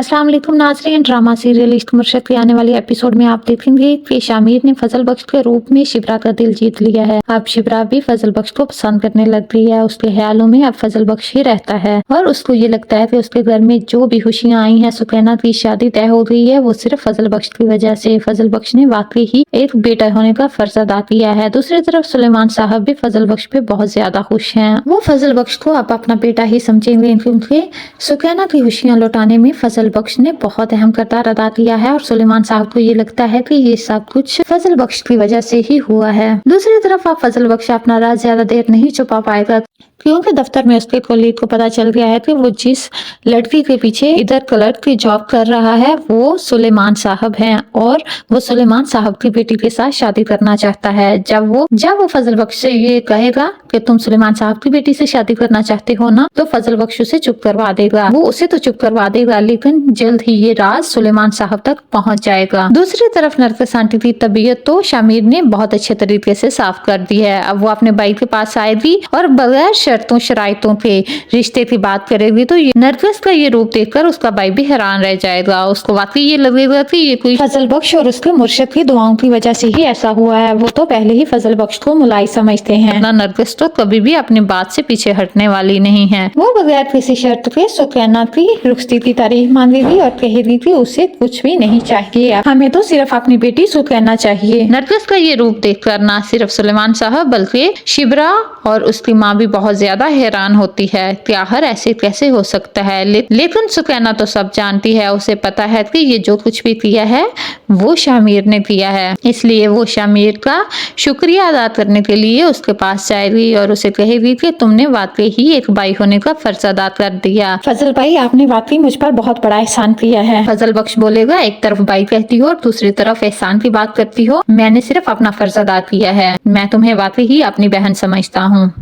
अस्सलाम वालेकुम नाज़रीन, ड्रामा सीरियल इश्क मुर्शद के आने वाले एपिसोड में आप देखेंगे कि शामिर ने फजल बख्श के रूप में शिब्रा का दिल जीत लिया है। अब शिब्रा भी फजल बख्श को पसंद करने लग गई है। उसके ख्यालों में अब फजल बख्श ही रहता है और उसको ये लगता है कि उसके घर में जो भी खुशियां आई हैं, सुकैना की शादी तय हो गई है, वो सिर्फ फजल बख्श की वजह से। फजल बख्श ने वाकई ही एक बेटा होने का फर्ज अदा किया है। दूसरी तरफ सुलेमान साहब भी फजल बख्श पे बहुत ज्यादा खुश हैं। वो फजल बख्श को अब अपना बेटा ही समझेंगे क्योंकि सुकैना की खुशियां लौटाने में फजल बख्श ने बहुत अहम किरदार अदा किया है और सुलेमान साहब को ये लगता है कि ये सब कुछ फजल बख्श की वजह से ही हुआ है। दूसरी तरफ अब फजल बख्श अपना राज ज्यादा देर नहीं छुपा पाएगा क्योंकि दफ्तर में उसके कोलीग को पता चल गया है कि वो जिस लड़की के पीछे इधर क्लर्क की जॉब कर रहा है वो सुलेमान साहब हैं और वो सुलेमान साहब की बेटी के साथ शादी करना चाहता है। जब वो फजल बख्श से ये कहेगा कि तुम सुलेमान साहब की बेटी से शादी करना चाहते हो ना, तो फजल बख्श उसे चुप करवा देगा। वो उसे तो चुप करवा देगा लेकिन जल्द ही ये राज सुलेमान साहब तक पहुंच जाएगा। दूसरी तरफ नरगिस आंटी की तबीयत तो शामिर ने बहुत अच्छे तरीके से साफ कर दी है। अब वो अपने भाई के पास आएगी और बगैर शर्तों शराइतों के रिश्ते की बात करेगी तो नरगिस का ये रूप देखकर उसका भाई भी हैरान रह जाएगा। उसको वाकई ये लगेगा कि ये कोई फजल बख्श और उसके मुर्शिद की दुआओं की वजह से ही ऐसा हुआ है। वो तो पहले ही फजल बख्श को मुलाई समझते हैं ना। नरगिस तो कभी भी अपनी बात से पीछे हटने वाली नहीं है। वो बगैर किसी शर्त के सुकैना की रुखसती की तारीख मांगेगी और कहेगी कि उसे कुछ भी नहीं चाहिए, हमें तो सिर्फ अपनी बेटी सुकैना चाहिए। नरगिस का ये रूप देखकर ना सिर्फ सुलेमान साहब बल्कि शिब्रा और उसकी माँ भी बहुत ज्यादा हैरान होती है कि आखिर ऐसे कैसे हो सकता है। लेकिन सुकैना तो सब जानती है, उसे पता है कि ये जो कुछ भी किया है वो शामिर ने किया है, इसलिए वो शामिर का शुक्रिया अदा करने के लिए उसके पास जाएगी और उसे कहेगी कि तुमने वाकई ही एक भाई होने का फर्ज अदा कर दिया। फजल भाई, आपने वाकई मुझ पर बहुत बड़ा एहसान किया है। फजल बख्श बोलेगा, एक तरफ भाई कहती हो और दूसरी तरफ एहसान की बात करती हो। मैंने सिर्फ अपना फर्ज अदा किया है, मैं तुम्हें वाकई ही अपनी बहन समझता हूँ।